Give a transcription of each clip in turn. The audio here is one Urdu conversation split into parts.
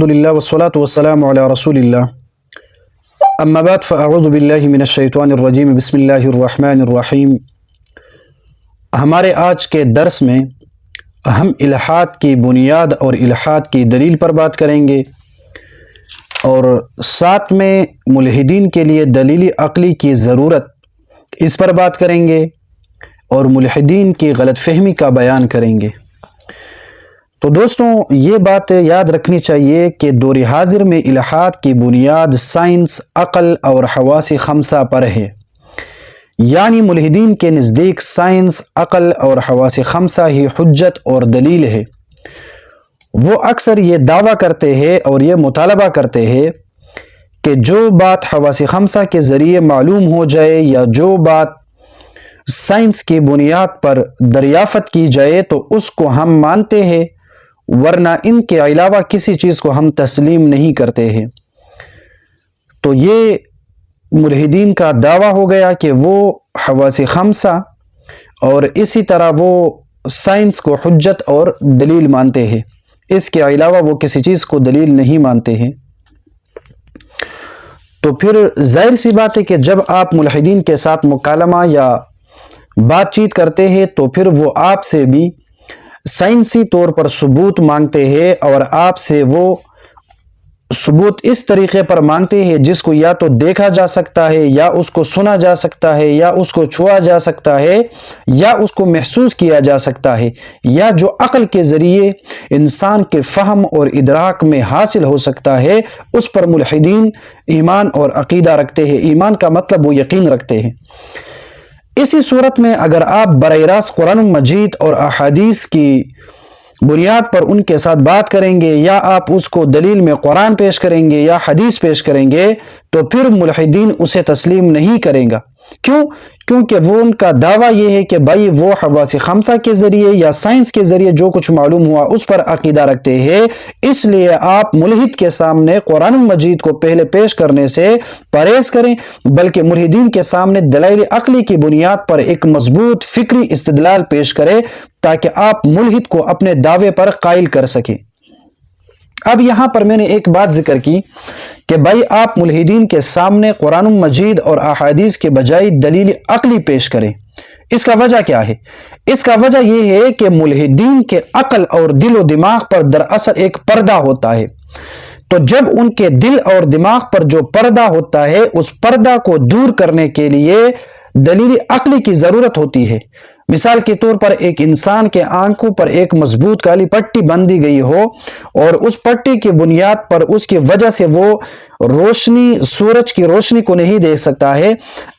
الحمدللہ والصلاة والسلام علی رسول اللہ اما بعد فاعوذ باللہ من الشیطان الرجیم بسم اللہ الرحمن الرحیم۔ ہمارے آج کے درس میں ہم الحاد کی بنیاد اور الحاد کی دلیل پر بات کریں گے، اور ساتھ میں ملحدین کے لیے دلیل عقلی کی ضرورت اس پر بات کریں گے، اور ملحدین کی غلط فہمی کا بیان کریں گے۔ تو دوستوں، یہ بات یاد رکھنی چاہیے کہ دور حاضر میں الحاد کی بنیاد سائنس، عقل اور حواس خمسہ پر ہے، یعنی ملحدین کے نزدیک سائنس، عقل اور حواس خمسہ ہی حجت اور دلیل ہے۔ وہ اکثر یہ دعویٰ کرتے ہیں اور یہ مطالبہ کرتے ہیں کہ جو بات حواس خمسہ کے ذریعے معلوم ہو جائے یا جو بات سائنس کی بنیاد پر دریافت کی جائے تو اس کو ہم مانتے ہیں، ورنہ ان کے علاوہ کسی چیز کو ہم تسلیم نہیں کرتے ہیں۔ تو یہ ملحدین کا دعویٰ ہو گیا کہ وہ حواس خمسہ اور اسی طرح وہ سائنس کو حجت اور دلیل مانتے ہیں، اس کے علاوہ وہ کسی چیز کو دلیل نہیں مانتے ہیں۔ تو پھر ظاہر سی بات ہے کہ جب آپ ملحدین کے ساتھ مکالمہ یا بات چیت کرتے ہیں تو پھر وہ آپ سے بھی سائنسی طور پر ثبوت مانگتے ہیں، اور آپ سے وہ ثبوت اس طریقے پر مانگتے ہیں جس کو یا تو دیکھا جا سکتا ہے، یا اس کو سنا جا سکتا ہے، یا اس کو چھوا جا سکتا ہے، یا اس کو محسوس کیا جا سکتا ہے، یا جو عقل کے ذریعے انسان کے فہم اور ادراک میں حاصل ہو سکتا ہے، اس پر ملحدین ایمان اور عقیدہ رکھتے ہیں۔ ایمان کا مطلب وہ یقین رکھتے ہیں۔ اسی صورت میں اگر آپ براہ راست قرآن مجید اور احادیث کی بنیاد پر ان کے ساتھ بات کریں گے، یا آپ اس کو دلیل میں قرآن پیش کریں گے یا حدیث پیش کریں گے، تو پھر ملحدین اسے تسلیم نہیں کریں گا۔ کیوں؟ کیونکہ وہ ان کا دعویٰ یہ ہے کہ بھائی وہ حواس خمسہ کے ذریعے یا سائنس کے ذریعے جو کچھ معلوم ہوا اس پر عقیدہ رکھتے ہیں، اس لیے آپ ملحد کے سامنے قرآن مجید کو پہلے پیش کرنے سے پرہیز کریں، بلکہ ملحدین کے سامنے دلائل عقلی کی بنیاد پر ایک مضبوط فکری استدلال پیش کریں تاکہ آپ ملحد کو اپنے دعوے پر قائل کر سکیں۔ اب یہاں پر میں نے ایک بات ذکر کی کہ بھائی آپ ملحدین کے سامنے قرآن مجید اور احادیث کے بجائے دلیل عقلی پیش کریں۔ اس کا وجہ کیا ہے؟ اس کا وجہ یہ ہے کہ ملحدین کے عقل اور دل و دماغ پر دراصل ایک پردہ ہوتا ہے، تو جب ان کے دل اور دماغ پر جو پردہ ہوتا ہے اس پردہ کو دور کرنے کے لیے دلیل عقلی کی ضرورت ہوتی ہے۔ مثال کے طور پر ایک انسان کے آنکھوں پر ایک مضبوط کالی پٹی باندھی گئی ہو، اور اس پٹی کی بنیاد پر اس کی وجہ سے وہ روشنی، سورج کی روشنی کو نہیں دیکھ سکتا ہے۔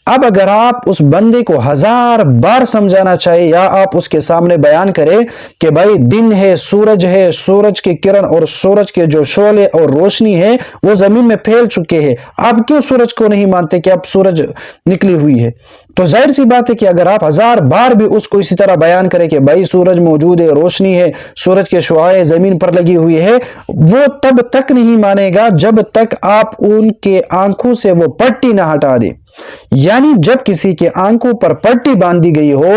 اب اگر آپ اس بندے کو 1000 بار سمجھانا چاہے یا آپ اس کے سامنے بیان کریں کہ بھائی دن ہے، سورج کی کرن اور سورج کے جو شعلے اور روشنی ہے وہ زمین میں پھیل چکے ہیں، آپ کیوں سورج کو نہیں مانتے کہ اب سورج نکلی ہوئی ہے؟ تو ظاہر سی بات ہے کہ اگر آپ 1000 بار بھی اس کو اسی طرح بیان کریں کہ بھائی سورج موجود ہے، روشنی ہے، سورج کے شعاعیں زمین پر لگی ہوئی ہے، وہ تب تک نہیں مانے گا جب تک آپ ان کے آنکھوں سے وہ پٹی نہ ہٹا دیں۔ یعنی جب کسی کے آنکھوں پر پٹی باندھی گئی ہو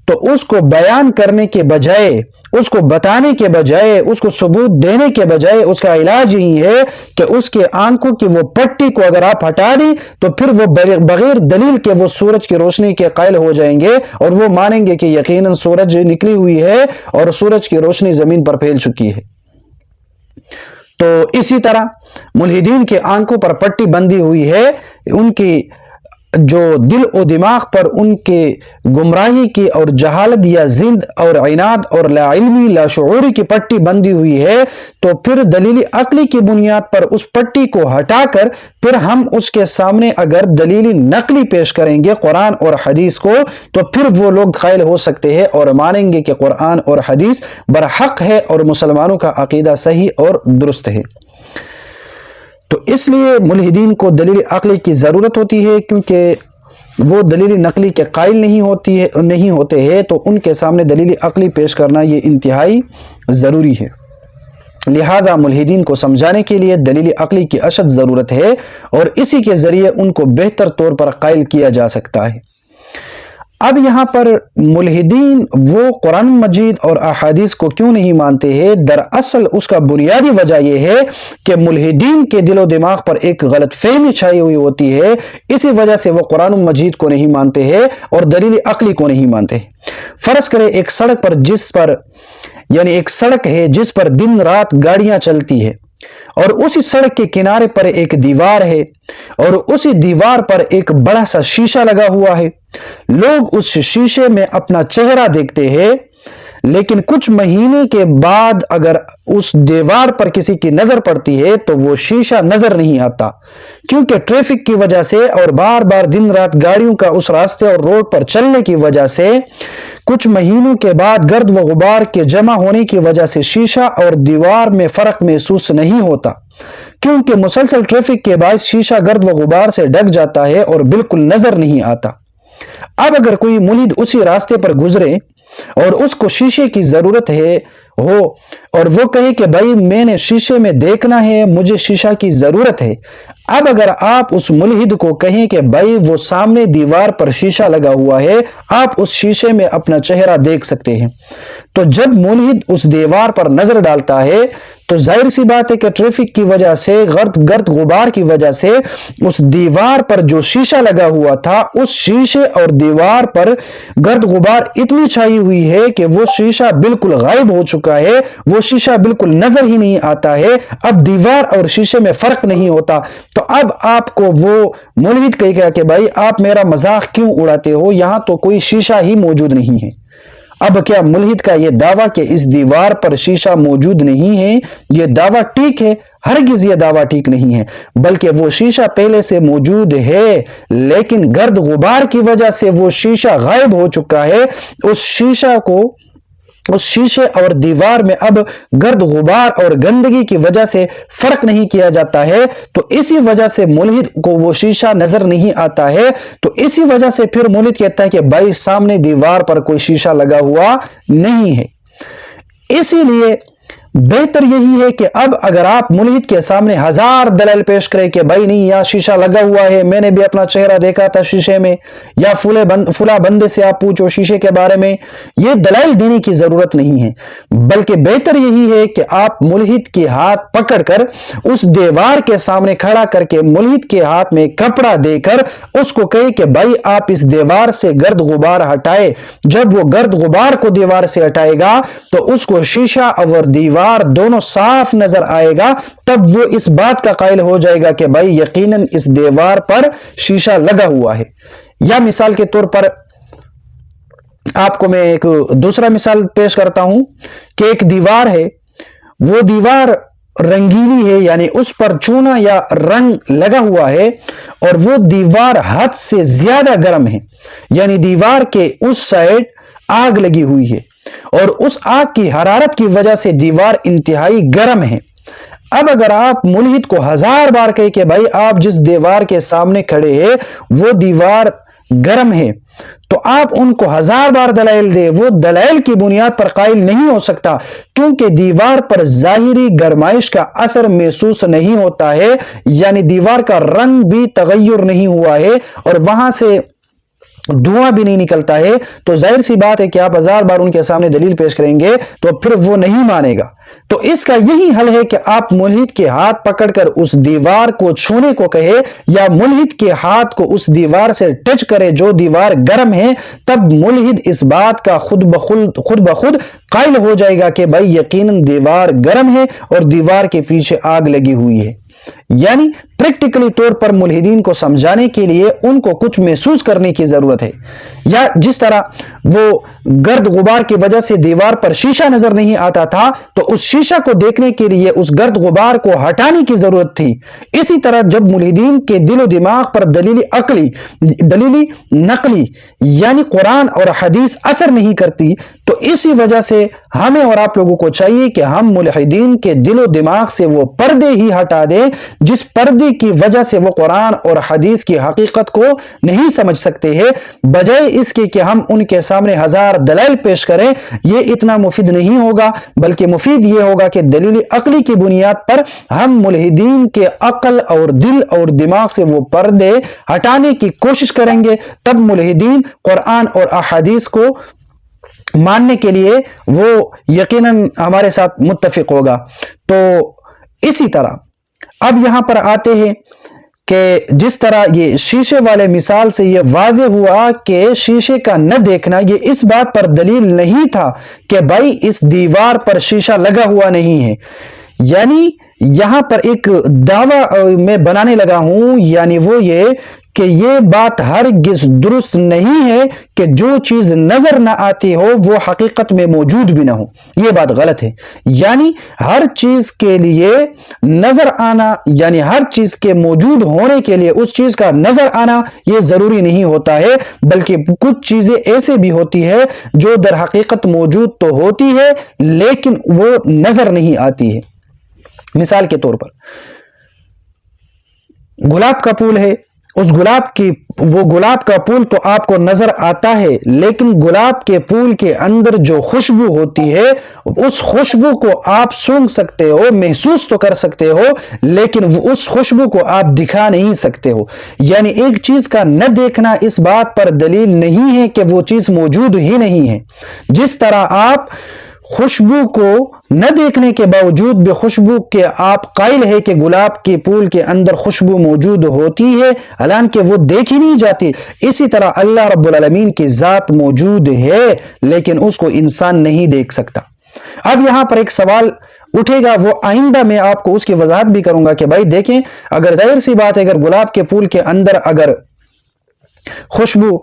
تو اس کو بیان کرنے کے بجائے، اس کو بتانے کے بجائے، اس کو ثبوت دینے کے بجائے اس کا علاج یہی ہے کہ اس کے آنکھوں کی وہ پٹی کو اگر آپ ہٹا دیں تو پھر وہ بغیر دلیل کے وہ سورج کی روشنی کے قائل ہو جائیں گے، اور وہ مانیں گے کہ یقیناً سورج نکلی ہوئی ہے اور سورج کی روشنی زمین پر پھیل چکی ہے۔ تو اسی طرح ملحدین کے آنکھوں پر پٹی بندھی ہوئی ہے، ان کی جو دل و دماغ پر ان کے گمراہی کی اور جہالت یا زند اور عناد اور لا علمی لا شعوری کی پٹی بندھی ہوئی ہے، تو پھر دلیل عقلی کی بنیاد پر اس پٹی کو ہٹا کر پھر ہم اس کے سامنے اگر دلیل نقلی پیش کریں گے قرآن اور حدیث کو، تو پھر وہ لوگ قائل ہو سکتے ہیں اور مانیں گے کہ قرآن اور حدیث برحق ہے اور مسلمانوں کا عقیدہ صحیح اور درست ہے۔ تو اس لیے ملحدین کو دلیل عقلی کی ضرورت ہوتی ہے، کیونکہ وہ دلیل نقلی کے قائل نہیں ہوتے ہیں، تو ان کے سامنے دلیل عقلی پیش کرنا یہ انتہائی ضروری ہے۔ لہٰذا ملحدین کو سمجھانے کے لیے دلیل عقلی کی اشد ضرورت ہے، اور اسی کے ذریعے ان کو بہتر طور پر قائل کیا جا سکتا ہے۔ اب یہاں پر ملحدین وہ قرآن مجید اور احادیث کو کیوں نہیں مانتے ہیں؟ دراصل اس کا بنیادی وجہ یہ ہے کہ ملحدین کے دل و دماغ پر ایک غلط فہمی چھائی ہوئی ہوتی ہے، اسی وجہ سے وہ قرآن مجید کو نہیں مانتے ہیں اور دلیل عقلی کو نہیں مانتے۔ فرض کریں ایک سڑک ہے جس پر دن رات گاڑیاں چلتی ہے، اور اسی سڑک کے کنارے پر ایک دیوار ہے، اور اسی دیوار پر ایک بڑا سا شیشہ لگا ہوا ہے۔ لوگ اس شیشے میں اپنا چہرہ دیکھتے ہیں، لیکن کچھ مہینے کے بعد اگر اس دیوار پر کسی کی نظر پڑتی ہے تو وہ شیشہ نظر نہیں آتا، کیونکہ ٹریفک کی وجہ سے اور بار بار دن رات گاڑیوں کا اس راستے اور روڈ پر چلنے کی وجہ سے کچھ مہینوں کے بعد گرد و غبار کے جمع ہونے کی وجہ سے شیشہ اور دیوار میں فرق محسوس نہیں ہوتا، کیونکہ مسلسل ٹریفک کے باعث شیشہ گرد و غبار سے ڈھک جاتا ہے اور بالکل نظر نہیں آتا۔ اب اگر کوئی ملحد اسی راستے پر گزرے اور اس کو شیشے کی ضرورت ہو اور وہ کہے کہ بھائی میں نے شیشے میں دیکھنا ہے، مجھے شیشہ کی ضرورت ہے، اب اگر آپ اس ملحد کو کہیں کہ بھائی وہ سامنے دیوار پر شیشہ لگا ہوا ہے، آپ اس شیشے میں اپنا چہرہ دیکھ سکتے ہیں، تو جب ملحد اس دیوار پر نظر ڈالتا ہے تو ظاہر سی بات ہے کہ ٹریفک کی وجہ سے گرد غبار کی وجہ سے اس دیوار پر جو شیشہ لگا ہوا تھا، اس شیشے اور دیوار پر گرد غبار اتنی چھائی ہوئی ہے کہ وہ شیشہ بالکل غائب ہو چکا ہے، وہ شیشہ بالکل نظر ہی نہیں آتا ہے، اب دیوار اور شیشے میں فرق نہیں ہوتا۔ تو اب آپ کو وہ ملحد کہے گا کہ بھائی آپ میرا مذاق کیوں اڑاتے ہو، یہاں تو کوئی شیشہ ہی موجود نہیں ہے۔ اب کیا ملحد کا یہ دعویٰ کہ اس دیوار پر شیشہ موجود نہیں ہے، یہ دعویٰ ٹھیک ہے؟ ہرگز یہ دعویٰ ٹھیک نہیں ہے، بلکہ وہ شیشہ پہلے سے موجود ہے، لیکن گرد غبار کی وجہ سے وہ شیشہ غائب ہو چکا ہے۔ اس شیشے اور دیوار میں اب گرد غبار اور گندگی کی وجہ سے فرق نہیں کیا جاتا ہے، تو اسی وجہ سے ملحد کو وہ شیشہ نظر نہیں آتا ہے، تو اسی وجہ سے پھر ملحد کہتا ہے کہ بھائی سامنے دیوار پر کوئی شیشہ لگا ہوا نہیں ہے۔ اسی لیے بہتر یہی ہے کہ اب اگر آپ ملحد کے سامنے ہزار دلائل پیش کریں کہ بھائی نہیں یہاں شیشہ لگا ہوا ہے، میں نے بھی اپنا چہرہ دیکھا تھا شیشے میں، یا فلاں بندے سے آپ پوچھو شیشے کے بارے میں، یہ دلائل دینے کی ضرورت نہیں ہے، بلکہ بہتر یہی ہے کہ آپ ملحد کے ہاتھ پکڑ کر اس دیوار کے سامنے کھڑا کر کے ملحد کے ہاتھ میں کپڑا دے کر اس کو کہے کہ بھائی آپ اس دیوار سے گرد غبار ہٹائے۔ جب وہ گرد غبار کو دیوار سے ہٹائے گا تو اس کو شیشہ اور دیوار دونوں صاف نظر آئے گا، تب وہ اس بات کا قائل ہو جائے گا کہ بھائی یقیناً اس دیوار پر شیشہ لگا ہوا ہے۔ یا مثال کے طور پر آپ کو میں ایک دوسرا مثال پیش کرتا ہوں کہ ایک دیوار ہے، وہ دیوار رنگیلی ہے، یعنی اس پر چونا یا رنگ لگا ہوا ہے، اور وہ دیوار حد سے زیادہ گرم ہے، یعنی دیوار کے اس سائڈ آگ لگی ہوئی ہے اور اس آگ کی حرارت کی وجہ سے دیوار انتہائی گرم ہے۔ اب اگر آپ ملحد کو ہزار بار کہے کہ بھائی آپ جس دیوار کے سامنے کھڑے ہیں وہ دیوار گرم ہے، تو آپ ان کو ہزار بار دلائل دے، وہ دلائل کی بنیاد پر قائل نہیں ہو سکتا، کیونکہ دیوار پر ظاہری گرمائش کا اثر محسوس نہیں ہوتا ہے، یعنی دیوار کا رنگ بھی تغیر نہیں ہوا ہے اور وہاں سے دھواں بھی نہیں نکلتا ہے، تو ظاہر سی بات ہے کہ آپ ہزار بار ان کے سامنے دلیل پیش کریں گے تو پھر وہ نہیں مانے گا۔ تو اس کا یہی حل ہے کہ آپ ملحد کے ہاتھ پکڑ کر اس دیوار کو چھونے کو کہے، یا ملحد کے ہاتھ کو اس دیوار سے ٹچ کرے جو دیوار گرم ہے، تب ملحد اس بات کا خود بخود قائل ہو جائے گا کہ بھائی یقیناً دیوار گرم ہے اور دیوار کے پیچھے آگ لگی ہوئی ہے۔ یعنی پریکٹیکلی طور پر ملحدین کو سمجھانے کے لیے ان کو کچھ محسوس کرنے کی ضرورت ہے، یا جس طرح وہ گرد غبار کی وجہ سے دیوار پر شیشہ نظر نہیں آتا تھا تو اس شیشہ کو دیکھنے کے لیے اس گرد غبار کو ہٹانے کی ضرورت تھی، اسی طرح جب ملحدین کے دل و دماغ پر دلیلی نقلی یعنی قرآن اور حدیث اثر نہیں کرتی تو اسی وجہ سے ہمیں اور آپ لوگوں کو چاہیے کہ ہم ملحدین کے دل و دماغ سے وہ پردے ہی ہٹا دیں جس پردے کی وجہ سے وہ قرآن اور حدیث کی حقیقت کو نہیں سمجھ سکتے ہیں، بجائے اس کے کہ ہم ان کے سامنے ہزار دلائل پیش کریں۔ یہ اتنا مفید نہیں ہوگا، بلکہ مفید یہ ہوگا کہ دلیل عقلی کی بنیاد پر ہم ملحدین کے عقل اور دل اور دماغ سے وہ پردے ہٹانے کی کوشش کریں گے، تب ملحدین قرآن اور احادیث کو ماننے کے لیے وہ یقیناً ہمارے ساتھ متفق ہوگا۔ تو اسی طرح اب یہاں پر آتے ہیں کہ جس طرح یہ شیشے والے مثال سے یہ واضح ہوا کہ شیشے کا نہ دیکھنا یہ اس بات پر دلیل نہیں تھا کہ بھائی اس دیوار پر شیشہ لگا ہوا نہیں ہے، یعنی یہاں پر ایک دعویٰ میں بنانے لگا ہوں، یعنی وہ یہ کہ یہ بات ہرگز درست نہیں ہے کہ جو چیز نظر نہ آتی ہو وہ حقیقت میں موجود بھی نہ ہو، یہ بات غلط ہے۔ یعنی ہر چیز کے لیے نظر آنا، یعنی ہر چیز کے موجود ہونے کے لیے اس چیز کا نظر آنا یہ ضروری نہیں ہوتا ہے، بلکہ کچھ چیزیں ایسے بھی ہوتی ہے جو در حقیقت موجود تو ہوتی ہے لیکن وہ نظر نہیں آتی ہے۔ مثال کے طور پر گلاب کا پھول ہے، اس گلاب کا پھول تو آپ کو نظر آتا ہے، لیکن گلاب کے پھول کے اندر جو خوشبو ہوتی ہے اس خوشبو کو آپ سونگھ سکتے ہو، محسوس تو کر سکتے ہو، لیکن اس خوشبو کو آپ دکھا نہیں سکتے ہو۔ یعنی ایک چیز کا نہ دیکھنا اس بات پر دلیل نہیں ہے کہ وہ چیز موجود ہی نہیں ہے۔ جس طرح آپ خوشبو کو نہ دیکھنے کے باوجود بھی خوشبو کے آپ قائل ہے کہ گلاب کے پھول کے اندر خوشبو موجود ہوتی ہے، حالانکہ وہ دیکھی نہیں جاتی، اسی طرح اللہ رب العالمین کی ذات موجود ہے لیکن اس کو انسان نہیں دیکھ سکتا۔ اب یہاں پر ایک سوال اٹھے گا، وہ آئندہ میں آپ کو اس کی وضاحت بھی کروں گا کہ بھائی دیکھیں، اگر ظاہر سی بات ہے اگر گلاب کے پھول کے اندر اگر خوشبو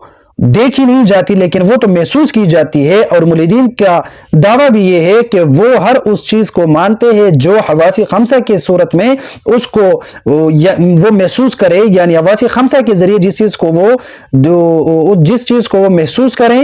دیکھی نہیں جاتی لیکن وہ تو محسوس کی جاتی ہے، اور ملحدین کا دعویٰ بھی یہ ہے کہ وہ ہر اس چیز کو مانتے ہیں جو حواس خمسہ کی صورت میں اس کو وہ محسوس کرے، یعنی حواس خمسہ کے ذریعے جس چیز کو وہ محسوس کریں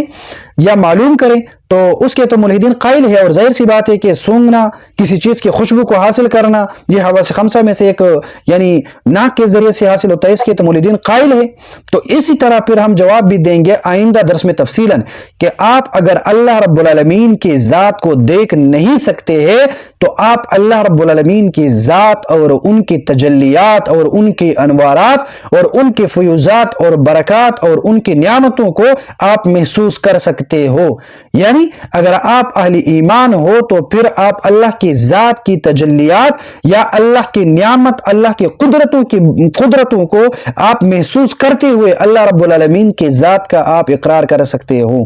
یا معلوم کریں تو اس کے تو ملحدین قائل ہے، اور ظاہر سی بات ہے کہ سونگنا، کسی چیز کی خوشبو کو حاصل کرنا یہ حواس خمسہ میں سے ایک یعنی ناک کے ذریعے سے حاصل ہوتا ہے، اس کے تو ملحدین قائل ہے۔ تو اسی طرح پھر ہم جواب بھی دیں گے آئندہ درس میں تفصیلاً کہ آپ اگر اللہ رب العالمین کی ذات کو دیکھ نہیں سکتے ہیں تو آپ اللہ رب العالمین کی ذات اور ان کی تجلیات اور ان کی انوارات اور ان کی فیوزات اور برکات اور ان کی نعمتوں کو آپ محسوس کر سکتے ہو۔ یعنی اگر آپ اہل ایمان ہو تو پھر آپ اللہ کی ذات کی تجلیات یا اللہ کی نعمت، اللہ کی قدرتوں کو آپ محسوس کرتے ہوئے اللہ رب العالمین کی ذات کا آپ اقرار کر سکتے ہو۔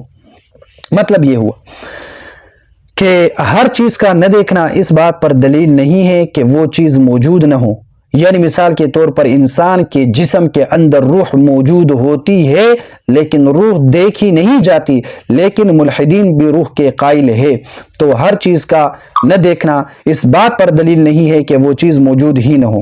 مطلب یہ ہوا کہ ہر چیز کا نہ دیکھنا اس بات پر دلیل نہیں ہے کہ وہ چیز موجود نہ ہو۔ یعنی مثال کے طور پر انسان کے جسم کے اندر روح موجود ہوتی ہے لیکن روح دیکھی نہیں جاتی، لیکن ملحدین بھی روح کے قائل ہے۔ تو ہر چیز کا نہ دیکھنا اس بات پر دلیل نہیں ہے کہ وہ چیز موجود ہی نہ ہو۔